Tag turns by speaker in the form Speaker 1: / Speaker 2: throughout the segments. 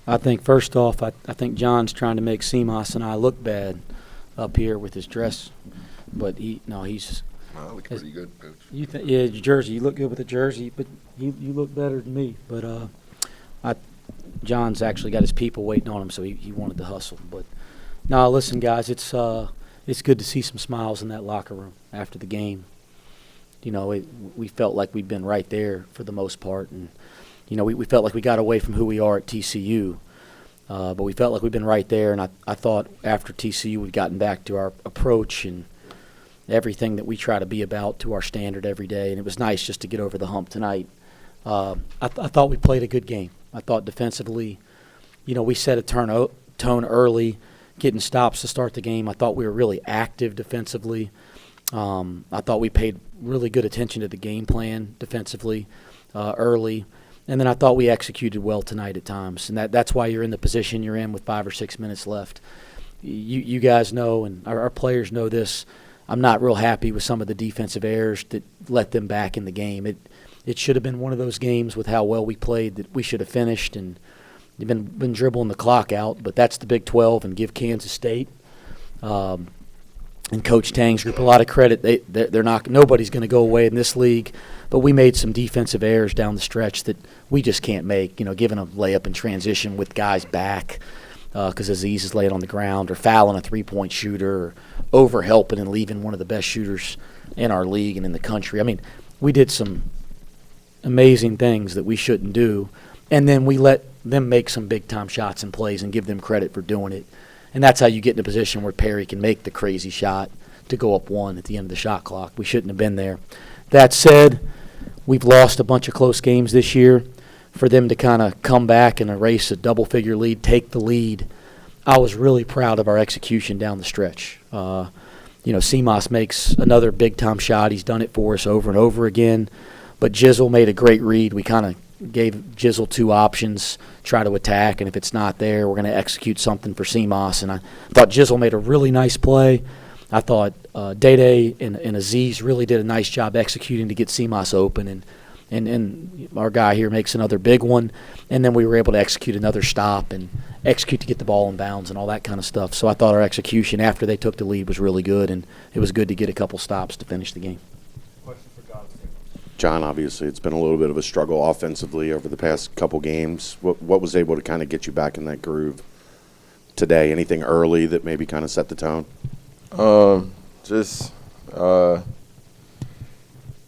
Speaker 1: I think first off, I think John's trying to make Simas and I look bad up here with his dress, but he's.
Speaker 2: I look pretty good, Coach.
Speaker 1: Yeah, your jersey. You look good with the jersey, but you look better than me. But John's actually got his people waiting on him, so he wanted to hustle. But no, listen, guys, it's good to see some smiles in that locker room after the game. We felt like we'd been right there for the most part, and we felt like we got away from who we are at TCU, but we felt like we've been right there. And I thought after TCU we've gotten back to our approach and everything that we try to be about to our standard every day, and it was nice just to get over the hump tonight. I thought we played a good game. I thought defensively, we set a tone early, getting stops to start the game. I thought we were really active defensively. I thought we paid really good attention to the game plan defensively early, and then I thought we executed well tonight at times, and that's why you're in the position you're in with 5 or 6 minutes left. You guys know, and our players know this. I'm not real happy with some of the defensive errors that let them back in the game. It should have been one of those games with how well we played that we should have finished, and they've been dribbling the clock out. But that's the Big 12, and give Kansas State and Coach Tang's group a lot of credit. They're not. Nobody's going to go away in this league, but we made some defensive errors down the stretch that we just can't make. Giving a layup in transition with guys back because Aziz is laying on the ground, or fouling a three-point shooter, or over-helping and leaving one of the best shooters in our league and in the country. I mean, we did some amazing things that we shouldn't do, and then we let them make some big-time shots and plays and give them credit for doing it. And that's how you get in a position where Perry can make the crazy shot to go up one at the end of the shot clock. We shouldn't have been there. That said, we've lost a bunch of close games this year. For them to kind of come back and erase a double-figure lead, take the lead, I was really proud of our execution down the stretch. Simas makes another big-time shot. He's done it for us over and over again. But Jizzle made a great read. We kind of gave Jizzle 2 options, try to attack, and if it's not there, we're going to execute something for Simas. And I thought Jizzle made a really nice play. I thought Day and Aziz really did a nice job executing to get Simas open, and our guy here makes another big one, and then we were able to execute another stop and execute to get the ball in bounds and all that kind of stuff. So I thought our execution after they took the lead was really good, and it was good to get a couple stops to finish the game.
Speaker 3: Question for John.
Speaker 4: John, obviously it's been a little bit of a struggle offensively over the past couple games. What was able to kind of get you back in that groove today? Anything early that maybe kind of set the tone?
Speaker 3: Just not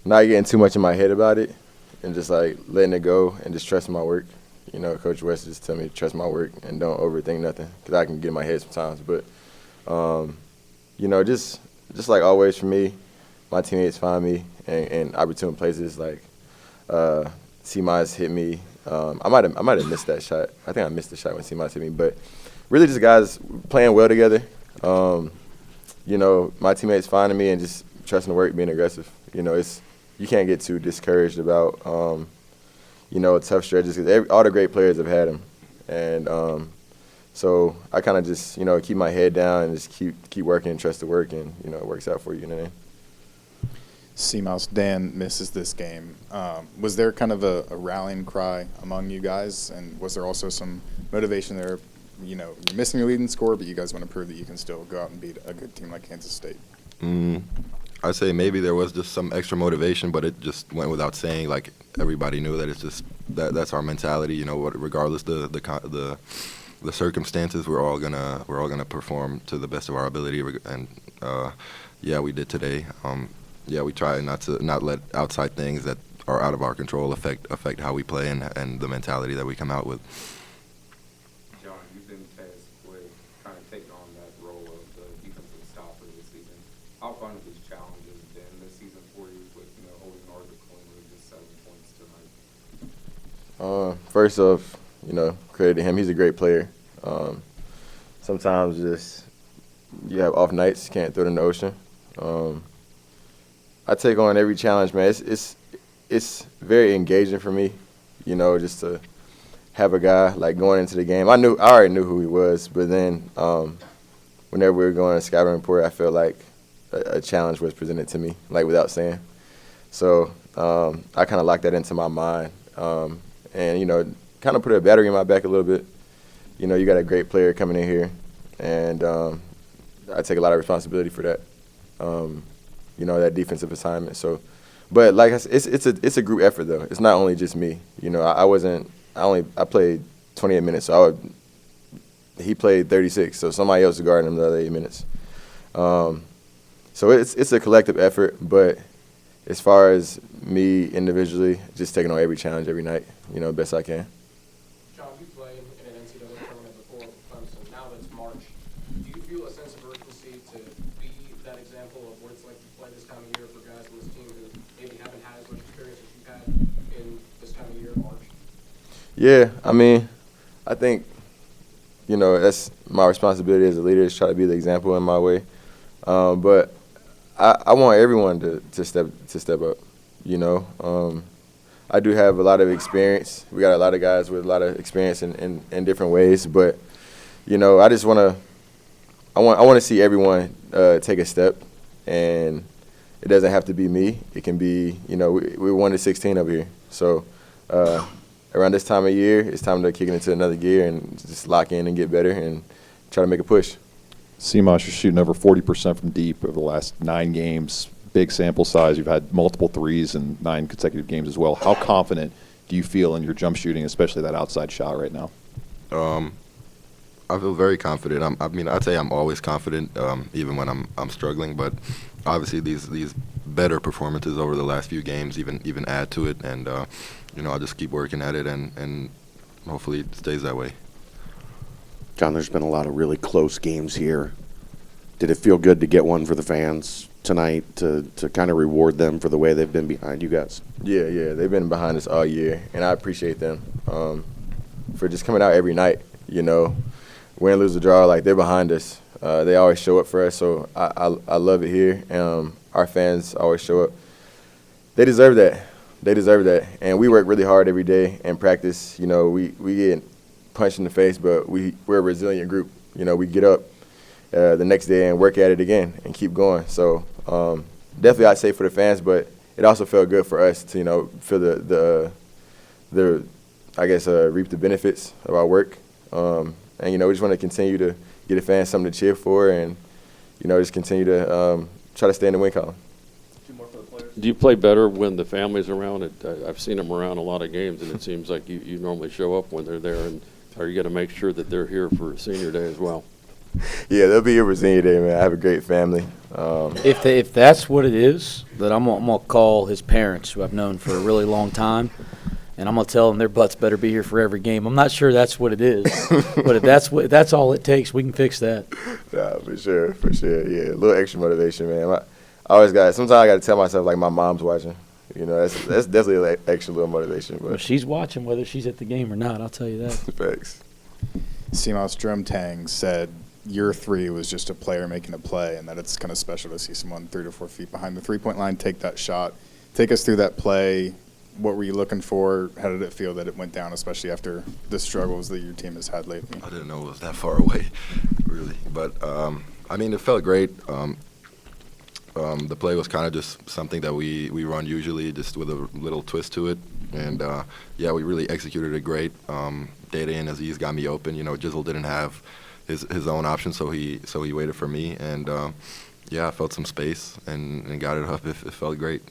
Speaker 3: getting too much in my head about it, and just like letting it go and just trusting my work. Coach West just tell me to trust my work and don't overthink nothing, because I can get in my head sometimes. But just like always for me, my teammates find me in opportune places. Like Simas hit me. I might have missed that shot. I think I missed the shot when Simas hit me. But really, just guys playing well together. My teammates finding me and just trusting the work, being aggressive. You can't get too discouraged about, tough stretches, because all the great players have had them. And so I kind of just, keep my head down and just keep working and trust the work, and, it works out for you,
Speaker 5: Simas, Dan misses this game. Was there kind of a rallying cry among you guys, and was there also some motivation there? You're missing your leading scorer, but you guys want to prove that you can still go out and beat a good team like Kansas State.
Speaker 2: I'd say maybe there was just some extra motivation, but it just went without saying. Like, everybody knew that it's just that's our mentality. Regardless the circumstances, we're all gonna perform to the best of our ability. And we did today. We try not let outside things that are out of our control affect how we play and the mentality that we come out with.
Speaker 6: John, you've been tasked with kind of taking on that role of the defensive stopper this season. How fun have these challenges been this season for you with holding Article and just 7 points tonight?
Speaker 3: First off, credit to him. He's a great player. Sometimes just you have off nights, you can't throw it in the ocean. I take on every challenge, man. It's very engaging for me, just to have a guy like going into the game. I already knew who he was, but then whenever we were going to scouting report, I felt like a challenge was presented to me, like without saying. So I kind of locked that into my mind, and kind of put a battery in my back a little bit, you know, you got a great player coming in here, and I take a lot of responsibility for that, you know, that defensive assignment. So, but like I said, it's a group effort though. It's not only just me. You know, I played 28 minutes, so he played 36, so somebody else is guarding him the other 8 minutes. So it's a collective effort, but as far as me individually, just taking on every challenge every night, you know, best I can.
Speaker 7: John, you played in an NCAA tournament before with Clemson. Now that it's March, do you feel a sense of urgency to be that example of what it's like to play this time of year for guys on this team who maybe haven't had as much experience as you've had in this time of year in March?
Speaker 3: Yeah, I mean, I think, you know, that's my responsibility as a leader is try to be the example in my way. But I want everyone to step up, you know. I do have a lot of experience. We got a lot of guys with a lot of experience in different ways. But, you know, I just want to see everyone take a step. And it doesn't have to be me. It can be, you know, we're 1-16 over here. So around this time of year, it's time to kick it into another gear and just lock in and get better and try to make a push.
Speaker 8: Simas, you're shooting over 40% from deep over the last 9 games. Big sample size. You've had multiple threes in 9 consecutive games as well. How confident do you feel in your jump shooting, especially that outside shot right now?
Speaker 2: I feel very confident. I mean, I'd say I'm always confident, even when I'm struggling. But obviously, these better performances over the last few games even add to it. And you know, I'll just keep working at it, and hopefully it stays that way.
Speaker 4: John, there's been a lot of really close games here. Did it feel good to get one for the fans tonight to kind of reward them for the way they've been behind you guys?
Speaker 3: Yeah, they've been behind us all year, and I appreciate them for just coming out every night. You know, win, lose, or draw, like they're behind us. They always show up for us, so I love it here. Our fans always show up. They deserve that. They deserve that, and we work really hard every day in practice. You know, we get punched in the face, but we're a resilient group. You know, we get up the next day and work at it again and keep going. So definitely I'd say for the fans, but it also felt good for us to, you know, feel the I guess reap the benefits of our work. And, you know, we just want to continue to get the fans something to cheer for and, you know, just continue to try to stay in the win column.
Speaker 9: Do you play better when the family's around? I've seen them around a lot of games, and it seems like you normally show up when they're there. And are you going to make sure that they're here for senior day as well?
Speaker 3: Yeah, they'll be here for senior day, man. I have a great family.
Speaker 1: If that's what it is, then I'm gonna call his parents, who I've known for a really long time, and I'm gonna tell them their butts better be here for every game. I'm not sure that's what it is, but if that's all it takes, we can fix that.
Speaker 3: Nah, for sure. Yeah, a little extra motivation, man. Sometimes I got to tell myself like my mom's watching. You know, that's definitely an extra little motivation. But
Speaker 1: Well, she's watching whether she's at the game or not. I'll tell you that.
Speaker 3: Thanks.
Speaker 5: Simas Drumtang said year 3 was just a player making a play, and that it's kind of special to see someone 3 to 4 feet behind the three-point line take that shot. Take us through that play. What were you looking for? How did it feel that it went down, especially after the struggles that your team has had lately?
Speaker 2: I didn't know it was that far away, really. But I mean, it felt great. The play was kind of just something that we run usually, just with a little twist to it. And, yeah, we really executed it great. Data and Aziz got me open. You know, Jizzle didn't have his own option, so he waited for me. And, yeah, I felt some space and got it up. It felt great.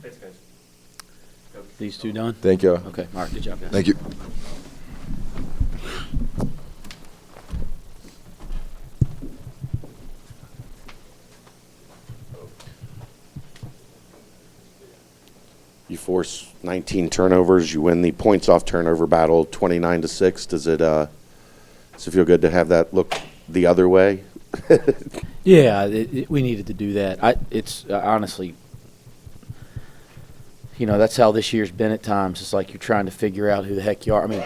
Speaker 7: Thanks, guys.
Speaker 1: These two done?
Speaker 3: Thank y'all.
Speaker 1: Okay. All right. Good job, guys.
Speaker 2: Thank you.
Speaker 4: You force 19 turnovers. You win the points off turnover battle 29-6. Does it feel good to have that look the other way?
Speaker 1: Yeah, we needed to do that. It's honestly, you know, that's how this year's been at times. It's like you're trying to figure out who the heck you are. I mean,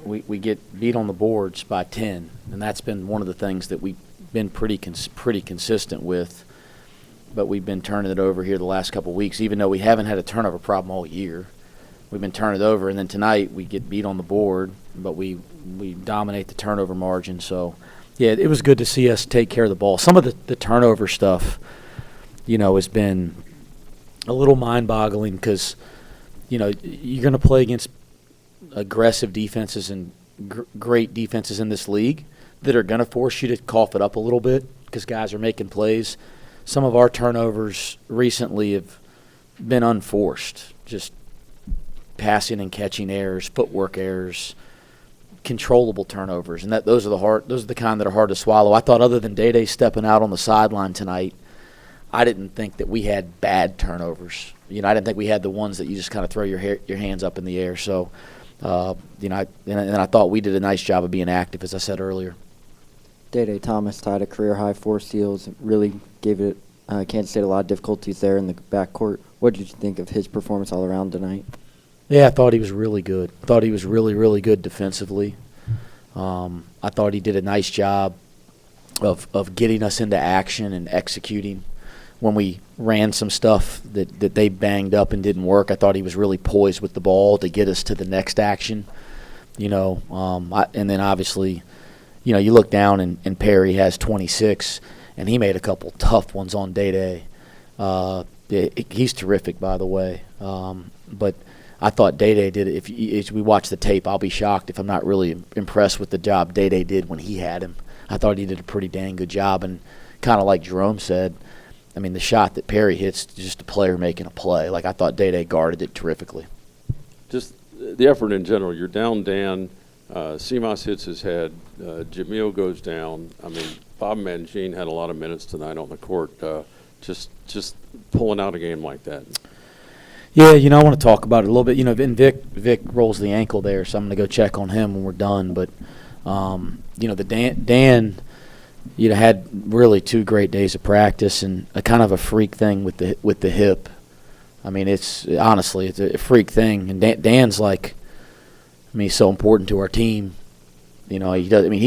Speaker 1: we get beat on the boards by 10, and that's been one of the things that we've been pretty consistent with. But we've been turning it over here the last couple of weeks, even though we haven't had a turnover problem all year. We've been turning it over, and then tonight we get beat on the board, but we dominate the turnover margin. So, yeah, it was good to see us take care of the ball. Some of the turnover stuff, you know, has been a little mind-boggling because, you know, you're going to play against aggressive defenses, and great defenses in this league that are going to force you to cough it up a little bit because guys are making plays. Some of our turnovers recently have been unforced, just passing and catching errors, footwork errors, controllable turnovers, and those are the kind that are hard to swallow. I thought other than Day stepping out on the sideline tonight, I didn't think that we had bad turnovers. I didn't think we had the ones that you just kind of throw your hands up in the air. So, and I thought we did a nice job of being active, as I said earlier.
Speaker 10: Day Thomas tied a career-high 4 steals. Really gave it Kansas State a lot of difficulties there in the backcourt. What did you think of his performance all around tonight?
Speaker 1: Yeah, I thought he was really good. I thought he was really, really good defensively. I thought he did a nice job of getting us into action and executing. When we ran some stuff that they banged up and didn't work, I thought he was really poised with the ball to get us to the next action. And then obviously, you look down and Perry has 26, and he made a couple tough ones on Day. He's terrific, by the way. But I thought Day did it. If we watch the tape, I'll be shocked if I'm not really impressed with the job Day did when he had him. I thought he did a pretty dang good job, and kind of like Jerome said, I mean, the shot that Perry hits, just a player making a play. Like, I thought Day guarded it terrifically.
Speaker 9: Just the effort in general. You're down Dan. Simas hits his head. Jamil goes down. I mean, Bob Mangine had a lot of minutes tonight on the court. Just pulling out a game like that.
Speaker 1: Yeah, I want to talk about it a little bit. And Vic rolls the ankle there, so I'm going to go check on him when we're done. But, the Dan had really 2 great days of practice and a kind of a freak thing with the hip. I mean, it's honestly a freak thing. And Dan's he's so important to our team. He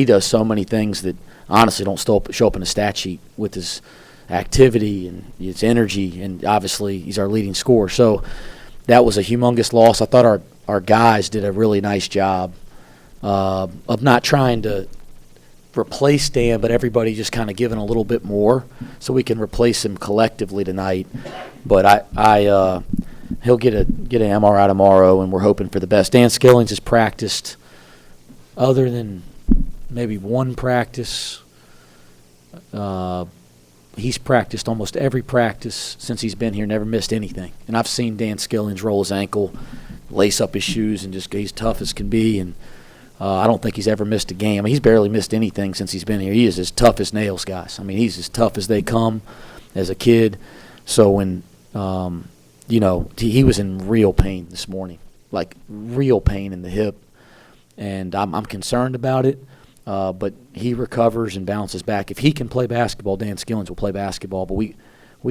Speaker 1: does so many things that honestly don't show up in a stat sheet with his activity and his energy, and obviously he's our leading scorer. So that was a humongous loss. I thought our guys did a really nice job of not trying to replace Dan, but everybody just kind of giving a little bit more so we can replace him collectively tonight. But he'll get an MRI tomorrow, and we're hoping for the best. Dan Skillings has practiced, other than maybe one practice. He's practiced almost every practice since he's been here, never missed anything. And I've seen Dan Skillings roll his ankle, lace up his shoes, and just he's tough as can be. And I don't think he's ever missed a game. I mean, he's barely missed anything since he's been here. He is as tough as nails, guys. I mean, he's as tough as they come as a kid. So when, he was in real pain this morning, like real pain in the hip. And I'm concerned about it. But he recovers and bounces back. If he can play basketball, Dan Skillings will play basketball. But we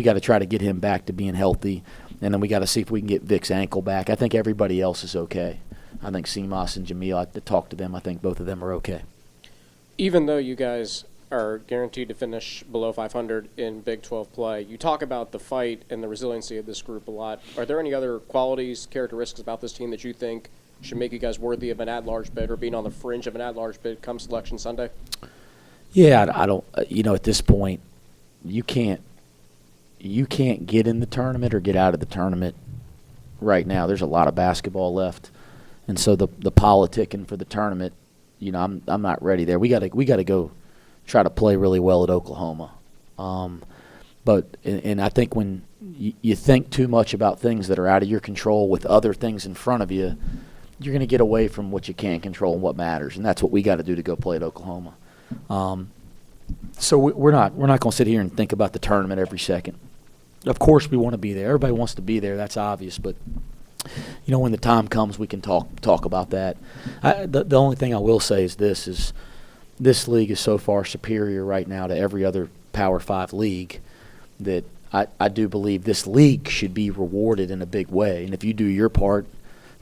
Speaker 1: got to try to get him back to being healthy, and then we got to see if we can get Vic's ankle back. I think everybody else is okay. I think Simas and Jamil, I talked to them. I think both of them are okay.
Speaker 7: Even though you guys are guaranteed to finish below 500 in Big 12 play, you talk about the fight and the resiliency of this group a lot. Are there any other qualities, characteristics about this team that you think should make you guys worthy of an at-large bid or being on the fringe of an at-large bid come Selection Sunday?
Speaker 1: Yeah, I don't. At this point, you can't get in the tournament or get out of the tournament right now. There's a lot of basketball left, and so the politicking for the tournament, I'm not ready there. We got to go try to play really well at Oklahoma. But I think when you think too much about things that are out of your control with other things in front of you, you're going to get away from what you can control and what matters, and that's what we got to do to go play at Oklahoma. So we're not going to sit here and think about the tournament every second. Of course, we want to be there. Everybody wants to be there. That's obvious. But when the time comes, we can talk about that. The only thing I will say is this league is so far superior right now to every other Power 5 league that I do believe this league should be rewarded in a big way. And if you do your part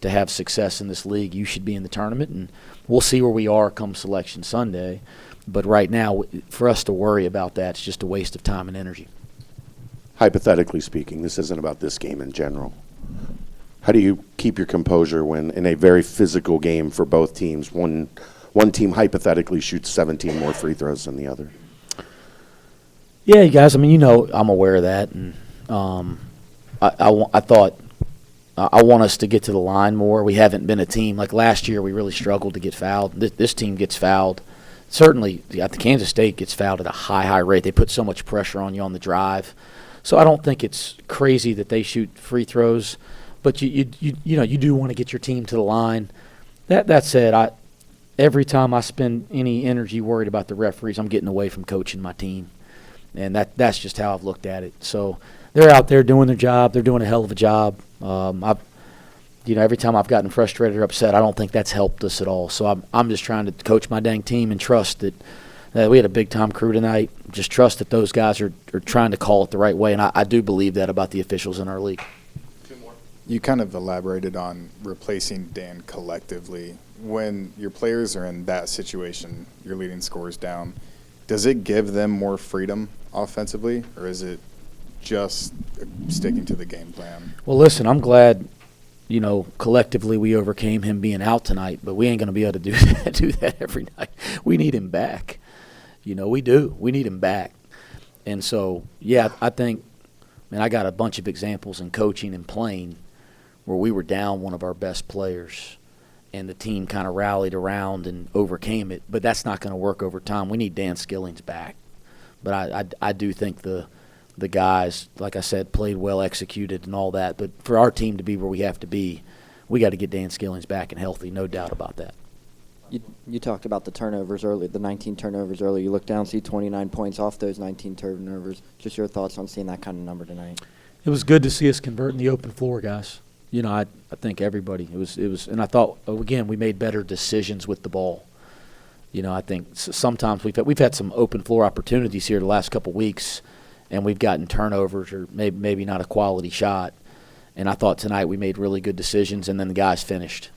Speaker 1: to have success in this league, you should be in the tournament, and we'll see where we are come Selection Sunday. But right now, for us to worry about that, it's just a waste of time and energy.
Speaker 4: Hypothetically speaking, this isn't about this game in general. How do you keep your composure when in a very physical game for both teams, one team hypothetically shoots 17 more free throws than the other?
Speaker 1: Yeah, you guys, I'm aware of that. And I thought I want us to get to the line more. We haven't been a team like last year. We really struggled to get fouled. This team gets fouled. Certainly, the Kansas State gets fouled at a high rate. They put so much pressure on you on the drive. So I don't think it's crazy that they shoot free throws, but you do want to get your team to the line. That said, every time I spend any energy worried about the referees, I'm getting away from coaching my team, and that's just how I've looked at it. So they're out there doing their job. They're doing a hell of a job. Every time I've gotten frustrated or upset, I don't think that's helped us at all. So I'm just trying to coach my dang team and trust that we had a big-time crew tonight. Just trust that those guys are trying to call it the right way, and I do believe that about the officials in our league.
Speaker 5: You kind of elaborated on replacing Dan collectively. When your players are in that situation, your leading scorers down, does it give them more freedom offensively, or is it just sticking to the game plan?
Speaker 1: Well, listen, I'm glad, collectively we overcame him being out tonight, but we ain't going to be able to do that every night. We need him back. We do. We need him back. And so, yeah, I think, I got a bunch of examples in coaching and playing where we were down one of our best players and the team kind of rallied around and overcame it. But that's not going to work over time. We need Dan Skillings back. But I do think the guys, like I said, played well, executed and all that. But for our team to be where we have to be, we got to get Dan Skillings back and healthy, no doubt about that.
Speaker 10: You talked about the turnovers earlier, the 19 turnovers earlier. You look down, see 29 points off those 19 turnovers. Just your thoughts on seeing that kind of number tonight?
Speaker 1: It was good to see us converting the open floor, guys. I think everybody. It was, and I thought again we made better decisions with the ball. I think sometimes we've had some open floor opportunities here the last couple weeks, and we've gotten turnovers or maybe not a quality shot. And I thought tonight we made really good decisions, and then the guys finished.